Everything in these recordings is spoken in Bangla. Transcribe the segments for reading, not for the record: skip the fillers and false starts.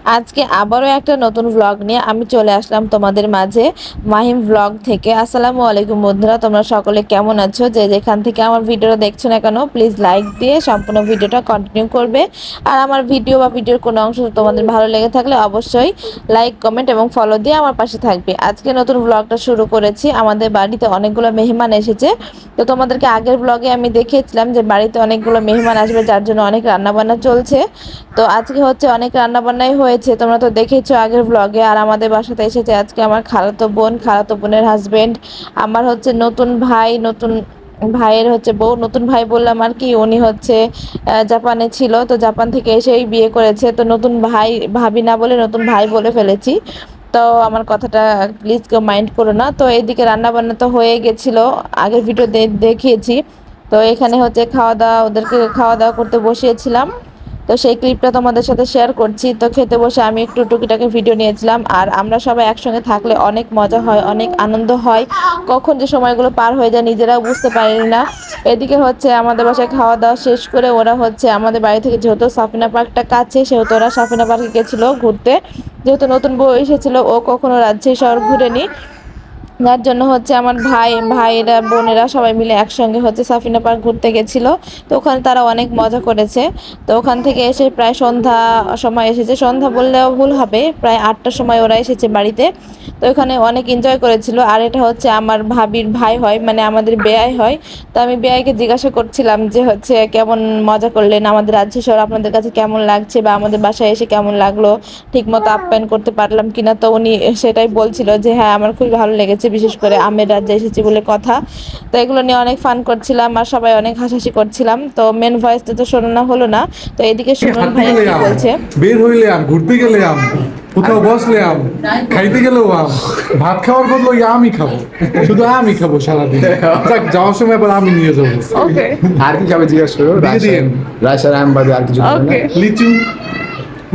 আজকে আবারও একটা নতুন ব্লগ নিয়ে আমি চলে আসলাম তোমাদের মাঝে মাহিম ব্লগ থেকে। আসসালামু আলাইকুম বন্ধুরা, তোমরা সকলে কেমন আছো? যে যেখান থেকে আমার ভিডিওটা দেখছো না কেন, প্লিজ লাইক দিয়ে সম্পূর্ণ ভিডিওটা কন্টিনিউ করবে। আর আমার ভিডিও বা ভিডিওর কোনো অংশ তোমাদের ভালো লেগে থাকলে অবশ্যই লাইক, কমেন্ট এবং ফলো দিয়ে আমার পাশে থাকবে। আজকে নতুন ব্লগটা শুরু করেছি। আমাদের বাড়িতে অনেকগুলো মেহমান এসেছে। তো তোমাদেরকে আগের ব্লগে আমি দেখিয়েছিলাম যে বাড়িতে অনেকগুলো মেহমান আসবে, যার জন্য অনেক রান্নাবান্না চলছে। তো আজকে হচ্ছে অনেক রান্নাবান্নাই হয়েছে, তোমরা তো দেখেইছো আগের ব্লগে। আর আমাদের বাসাতে এসেছে আজকে আমার খালাতো বোনের হাজবেন্ড, আমার হচ্ছে নতুন ভাই, নতুন ভাইয়ের হচ্ছে বউ। নতুন ভাই বললাম আর কি, উনি হচ্ছে জাপানে ছিল, তো জাপান থেকে এসেই বিয়ে করেছে। তো নতুন ভাই ভাবি না বলে নতুন ভাই বলে ফেলেছি। তো আমার কথাটা প্লিজ কেউ মাইন্ড করো না। তো এইদিকে রান্না বান্না তো হয়ে গেছিল, আগের ভিডিও দেখিয়েছি। তো এখানে হচ্ছে ওদেরকে খাওয়া দাওয়া করতে বসিয়েছিলাম। তো সেই ক্লিপটা তোমাদের সাথে শেয়ার করছি। তো খেতে বসে আমি একটু টুকিটাকি ভিডিও নিয়েছিলাম। আর আমরা সবাই একসঙ্গে থাকলে অনেক মজা হয়, অনেক আনন্দ হয়। কখন যে সময়গুলো পার হয়ে যায় নিজেরাও বুঝতে পারি না। এদিকে হচ্ছে আমাদের বাসায় খাওয়া দাওয়া শেষ করে ওরা হচ্ছে আমাদের বাড়ি থেকে, যেহেতু সাফিনা পার্কটা কাছে, সেহেতু ওরা সাফিনা পার্কে গেছিলো ঘুরতে। যেহেতু নতুন বউ এসেছিল, ও কখনো রাজশাহী শহর ঘুরেনি, যার জন্য হচ্ছে আমার ভাইয়েরা বোনেরা সবাই মিলে একসঙ্গে হচ্ছে সাফিনা পার্ক ঘুরতে গেছিলো। তো ওখানে তারা অনেক মজা করেছে। তো ওখান থেকে এসে প্রায় সন্ধ্যা সময় এসেছে, সন্ধ্যা বললেও ভুল হবে, প্রায় 8টার সময় ওরা এসেছে বাড়িতে। তো ওখানে অনেক এনজয় করেছিল। আর এটা হচ্ছে আমার ভাবির ভাই হয়, মানে আমাদের বেয়াই হয়। তো আমি বেয়াইকে জিজ্ঞাসা করছিলাম যে হচ্ছে কেমন মজা করলেন, আমাদের রাজ্য শহর আপনাদের কাছে কেমন লাগছে, বা আমাদের বাসায় এসে কেমন লাগলো, ঠিকমতো আপ্যায়ন করতে পারলাম কিনা। তো উনি সেটাই বলছিল যে হ্যাঁ, আমার খুবই ভালো লেগেছে, বিশেষ করে আমের রাজ্যে এসেছি বলে কথা। তো এগুলো নিয়ে অনেক ফান করছিলাম আর সবাই অনেক হাসাহাসি করছিলাম। তো মেন ভয়েসটা তো শোনানো হলো না। তো এদিকে শুনুন ভাইয়া কি বলছে। বের হইলে ঘুরতে গেলে কোথাও বসলে খাইতে গেলেও ভাত খাওয়ার বদলে আমই খাবো, শুধু আমই খাবো সারাদিন। যাক, যাওয়ার সময় আবার আমি নিয়ে যাবো। ওকে, আর কি খাবে জিজ্ঞাসা করো। রাজশাহীর আম বাদে আর কিছু খাবে না? ওকে। লিচু,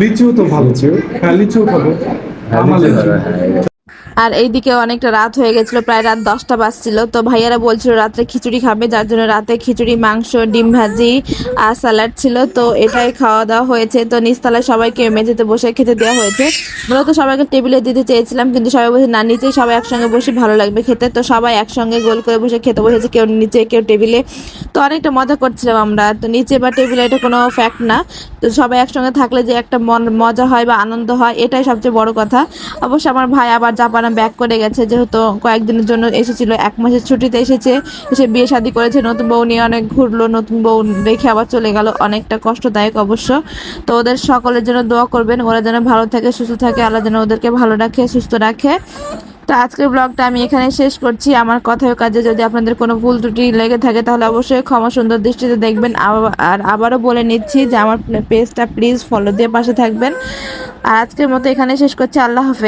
লিচু তো ভালো। লিচু? হ্যাঁ, লিচু খাবো। হ্যাঁ, আমার লিচু লিচু। ধরো, হ্যাঁ। আর এইদিকে অনেকটা রাত হয়ে গেছিল, প্রায় রাত 10টা বাজছিল। তো ভাইয়ারা বলছিল রাত্রে খিচুড়ি খাবে, যার জন্য রাতে খিচুড়ি, মাংস, ডিম ভাজি আর স্যালাড ছিল। তো এটাই খাওয়া দাওয়া হয়েছে। তো নিচতলায় সবাইকে মেঝেতে বসে খেতে দেওয়া হয়েছে। মূলত সবাইকে টেবিলে দিতে চেয়েছিলাম, কিন্তু সবাই বসে না, নিচেই সবাই একসঙ্গে বসে ভালো লাগবে খেতে। তো সবাই একসঙ্গে গোল করে বসে খেতে বসেছে, কেউ নিচে কেউ টেবিলে। তো অনেকটা মজা করছিলাম আমরা। তো নিচে বা টেবিলে এটা কোনো ফ্যাক্ট না, তো সবাই একসঙ্গে থাকলে যে একটা মজা হয় বা আনন্দ হয়, এটাই সবচেয়ে বড় কথা। অবশ্য আমার ভাই আবার জাপানে ব্যাক করে গেছে, যেহেতু কয়েকদিনের জন্য এসেছিল, 1 মাসের ছুটিতে এসেছে। এসে বিয়ে শাদী করেছে, নতুন বউ নিয়ে অনেক ঘুরলো, নতুন বউ রেখে আবার চলে গেল, অনেকটা কষ্টদায়ক অবশ্য। তো ওদের সকলের জন্য দোয়া করবেন, ওরা যেন ভালো থাকে, সুস্থ থাকে, আল্লাহ যেন ওদেরকে ভালো রাখে, সুস্থ রাখে। তো আজকের ব্লগটা আমি এখানে শেষ করছি। আমার কথায় কাজে যদি আপনাদের কোনো ভুল ত্রুটি লেগে থাকে তাহলে অবশ্যই ক্ষমা সুন্দর দৃষ্টিতে দেখবেন। আর আবারও বলে নিচ্ছি যে আমার পেজটা প্লিজ ফলো দিয়ে পাশে থাকবেন। আর আজকের মতো এখানে শেষ করছি। আল্লাহ হাফেজ।